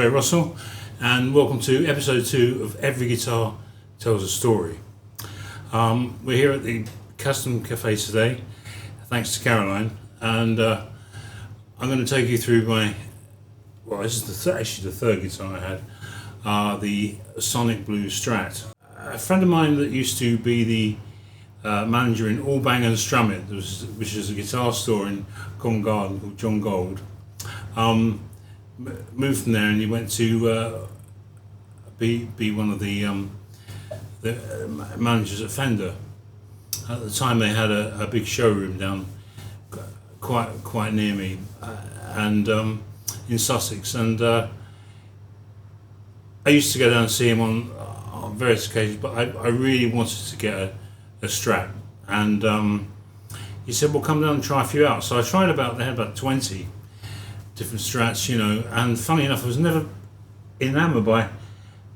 Ray Russell, and welcome to episode 2 of Every Guitar Tells a Story. We're here at the Custom Cafe today, thanks to Caroline, and I'm going to take you through this is actually the third guitar I had, the Sonic Blue Strat. A friend of mine that used to be the manager in All Bang and Strum It, which is a guitar store in Covent Garden called John Gold, moved from there and he went to be one of the managers at Fender. At the time they had a big showroom down quite near me and in Sussex, and I used to go down and see him on various occasions, but I really wanted to get a Strat, and he said, well, come down and try a few out. So I tried they had about 20 different Strats, and funny enough, I was never enamoured by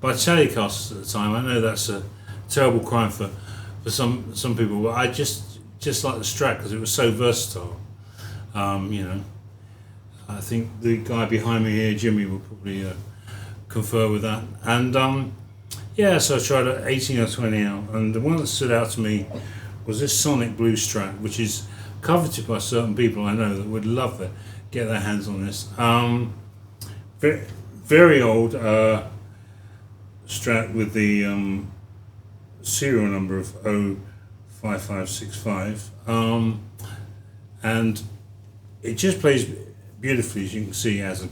Telecasters at the time. I know that's a terrible crime for some people, but I just like the Strat because it was so versatile. I think the guy behind me here, Jimmy, will probably confer with that. And so I tried 18 or 20 out, and the one that stood out to me was this Sonic Blue Strat, which is coveted by certain people I know that would love to get their hands on this. Very, very old Strat with the serial number of 05565, and it just plays beautifully. As you can see, it has a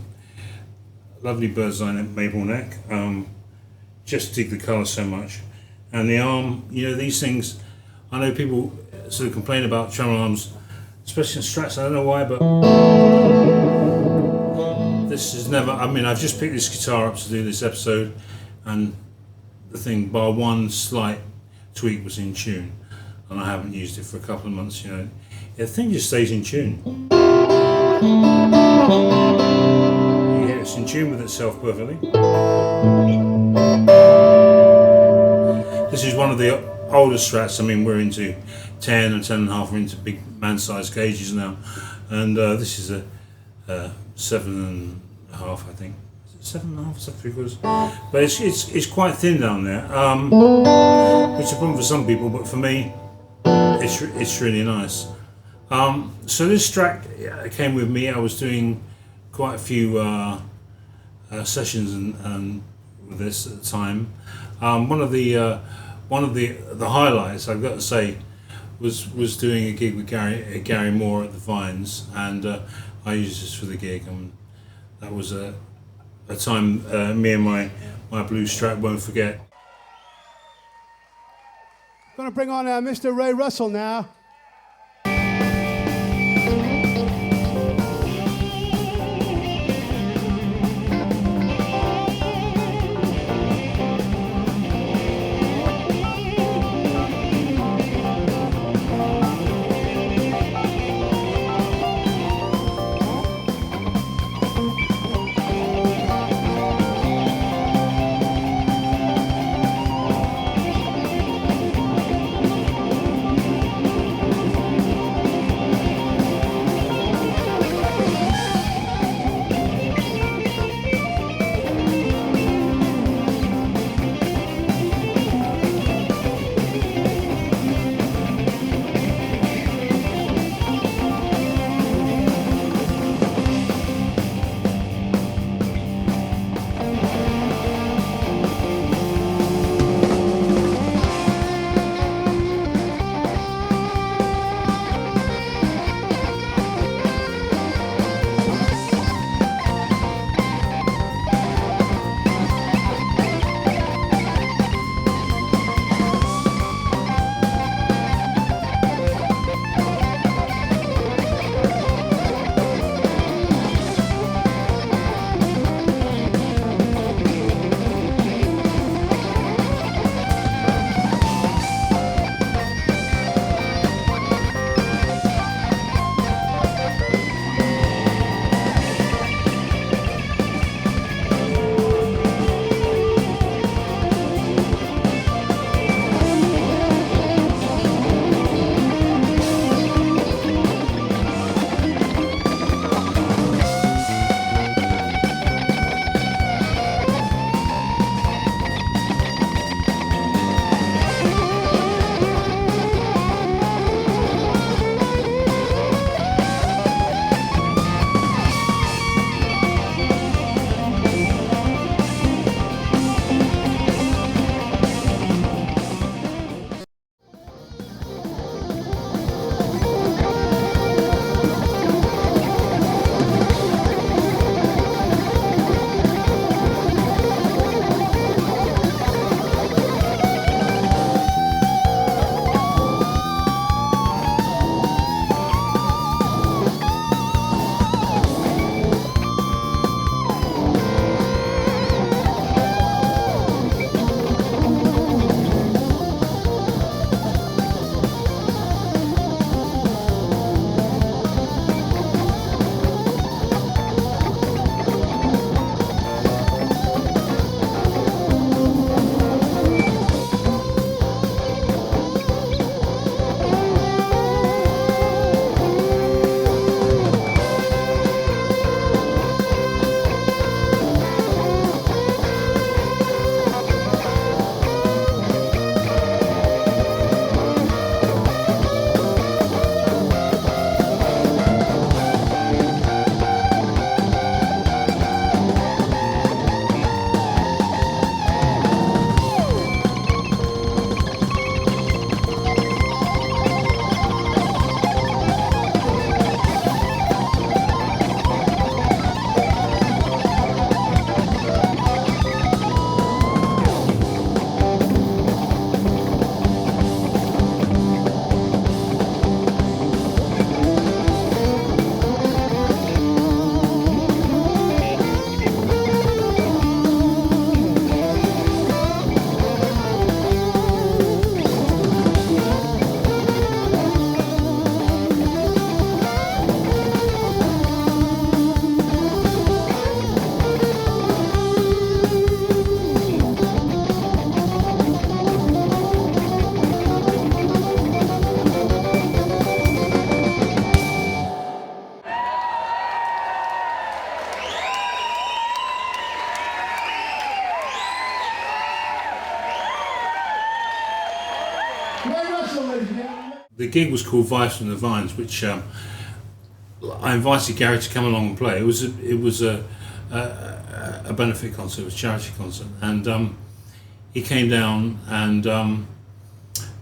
lovely bird's eye maple neck. Just dig the colour so much, and the arm. These things. I know people sort of complain about tremolo arms, especially in Strats. I don't know why, but this is never. I mean, I've just picked this guitar up to do this episode, and the thing, bar one slight tweak, was in tune, and I haven't used it for a couple of months. The thing just stays in tune. Yeah, it's in tune with itself perfectly. This is one of the older Strats. I mean, we're into 10 and 10.5. We're into big man-sized gauges now, and this is a 7.5, I think. Is it 7.5? 7.75? But it's quite thin down there, which is a problem for some people, but for me, it's really nice. So this Strat came with me. I was doing quite a few sessions and with this at the time. One of the highlights, I've got to say, was doing a gig with Gary Moore at the Vines, and I used this for the gig, and that was a time me and my Blue Strat won't forget. Going to bring on Mr. Ray Russell now. The gig was called Vice from the Vines, which I invited Gary to come along and play. It was a benefit concert, it was a charity concert, and he came down and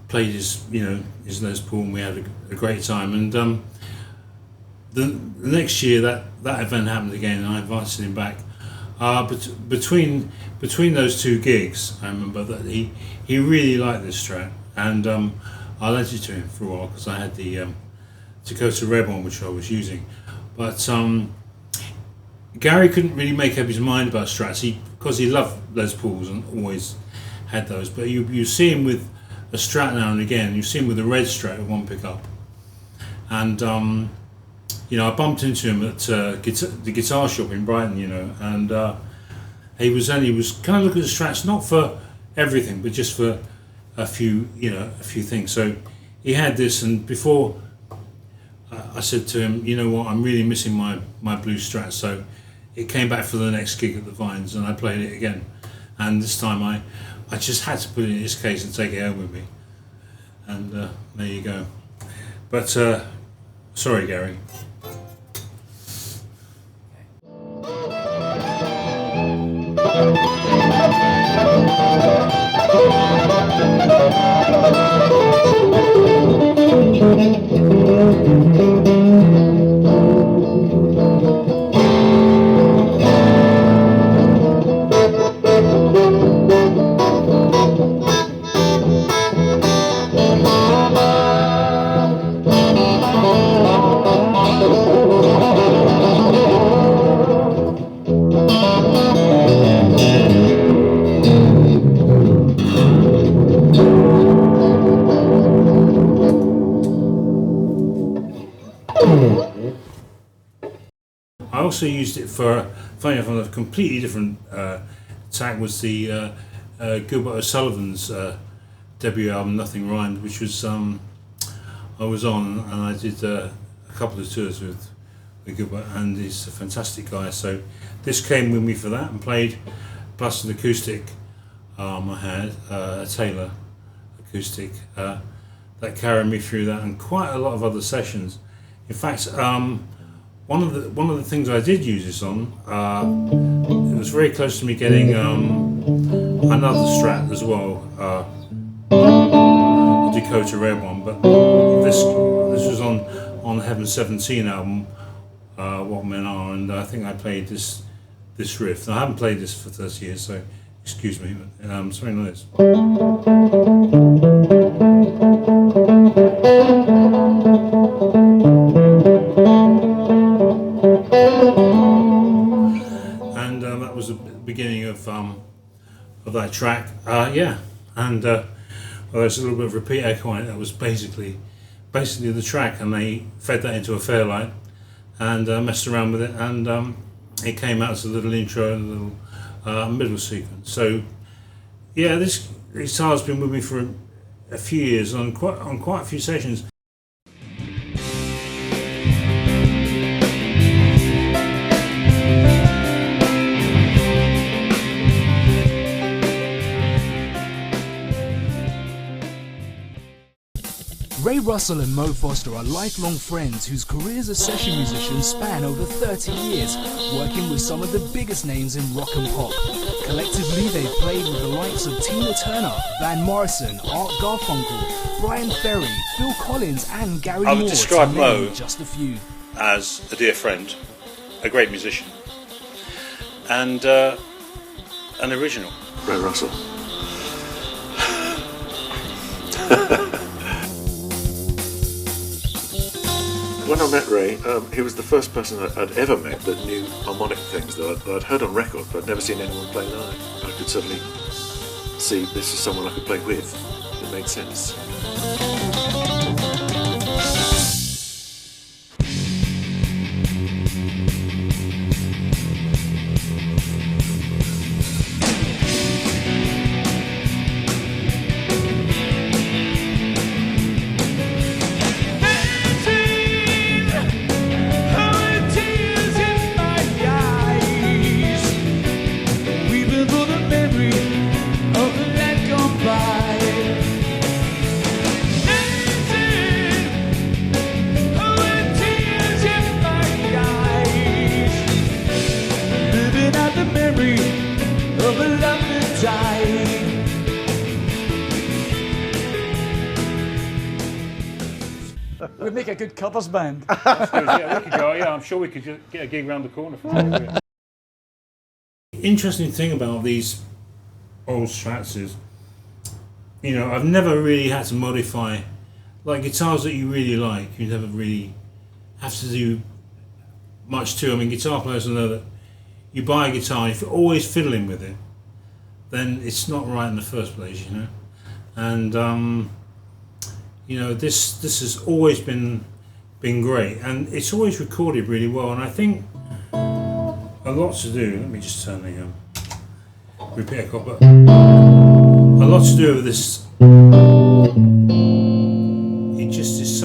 played his Les Paul, and we had a great time. And the next year that event happened again, and I invited him back. But between those two gigs, I remember that he really liked this Strat, and I lent it to him for a while because I had the Dakota Red one, which I was using. But Gary couldn't really make up his mind about Strats, because he loved Les Pauls and always had those. But you see him with a Strat now and again. You see him with a red Strat with one pickup, and I bumped into him at the guitar shop in Brighton, and he was kind of looking at the Strats, not for everything, but just for a few things. So he had this, and before I said to him, you know what, I'm really missing my blue Strat. So it came back for the next gig at the Vines, and I played it again. And this time I just had to put it in his case and take it home with me. And there you go. But sorry, Gary. I also used it for, funny enough, on a completely different tack, was the Gilbert O'Sullivan's debut album, Nothing Rhymed, which was I was on, and I did a couple of tours with Gilbert, and he's a fantastic guy. So this came with me for that, and played, plus an acoustic I had, a Taylor acoustic, that carried me through that, and quite a lot of other sessions. In fact, one of the things I did use this on, it was very close to me getting another Strat as well, the Dakota Red one, but this was on Heaven 17 album, What Men Are, and I think I played this riff. Now, I haven't played this for 30 years, so excuse me, but something like this. And that was the beginning of that track. And well, there's a little bit of repeat echo on it. That was basically the track, and they fed that into a Fairlight and messed around with it, and it came out as a little intro and a little middle sequence. So yeah, this guitar's been with me for a few years on quite a few sessions. Ray Russell and Mo Foster are lifelong friends whose careers as session musicians span over 30 years, working with some of the biggest names in rock and pop. Collectively, they've played with the likes of Tina Turner, Van Morrison, Art Garfunkel, Bryan Ferry, Phil Collins and Gary Moore, I would describe to Mo name just a few. As a dear friend, a great musician, and an original. Ray Russell. When I met Ray, he was the first person I'd ever met that knew harmonic things that I'd heard on record, but I'd never seen anyone play live. I could suddenly see this is someone I could play with. It made sense. Memory of the night gone by. We'd make a good covers band. I suppose, yeah, we could go. Yeah, I'm sure we could just get a gig around the corner from here. Interesting thing about these old Strats is, you know, I've never really had to modify, like guitars that you really like, you never really have to do much to. I mean, guitar players know that you buy a guitar, and if you're always fiddling with it, then it's not right in the first place, you know. And you know, this has always been great, and it's always recorded really well. And I think a lot to do. Let me just turn the repair copper. A lot to do with this. It just is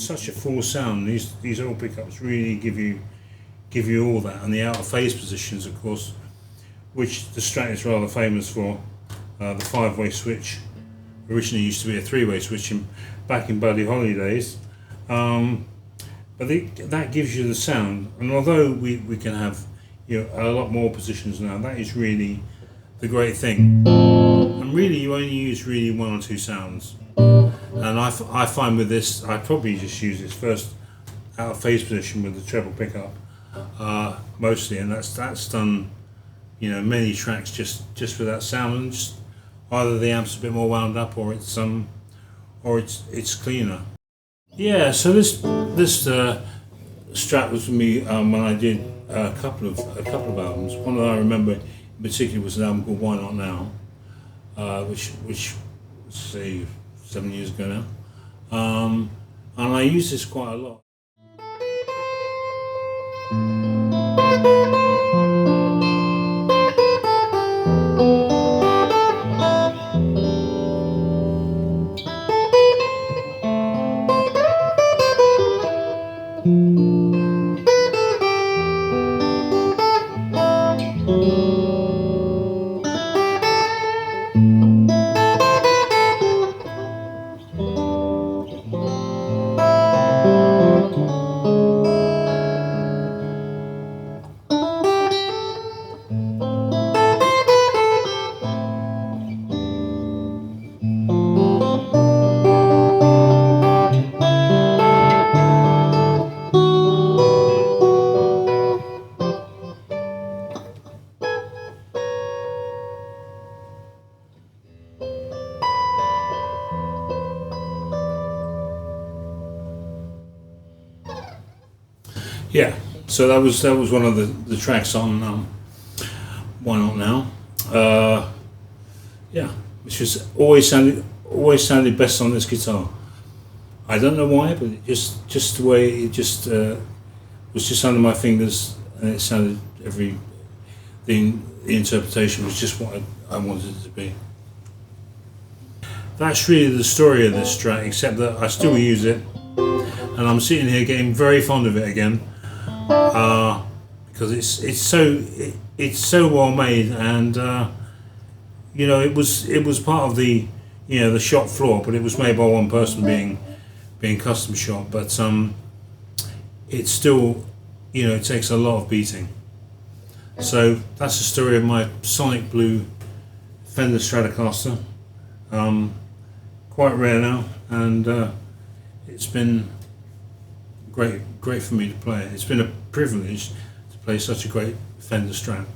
such a full sound. These old pickups really give you all that, and the out of phase positions, of course, which the Strat is rather famous for. The 5-way switch originally used to be a 3-way switch back in Buddy Holly days, but that gives you the sound. And although we can have, you know, a lot more positions now, that is really the great thing. And really, you only use really 1 or 2 sounds. And I find with this, I probably just use this first out of phase position with the treble pickup mostly, and that's done, you know, many tracks just for that sound, and just either the amp's a bit more wound up or it's cleaner. Yeah, so this Strat was with me when I did a couple of albums. One that I remember in particular was an album called Why Not Now, which say 7 years ago now, and I use this quite a lot. Yeah, so that was one of the tracks on Why Not Now. Yeah, which was always sounded best on this guitar. I don't know why, but it just the way it just was just under my fingers, and it sounded the interpretation was just what I wanted it to be. That's really the story of this Strat, except that I still use it, and I'm sitting here getting very fond of it again. Because it's so well made, and you know, it was part of the, you know, the shop floor, but it was made by one person being custom shop, but it's still, you know, it takes a lot of beating. So that's the story of my Sonic Blue Fender Stratocaster, quite rare now, and it's been great for me to play it. It's been a privilege to play such a great Fender Strat.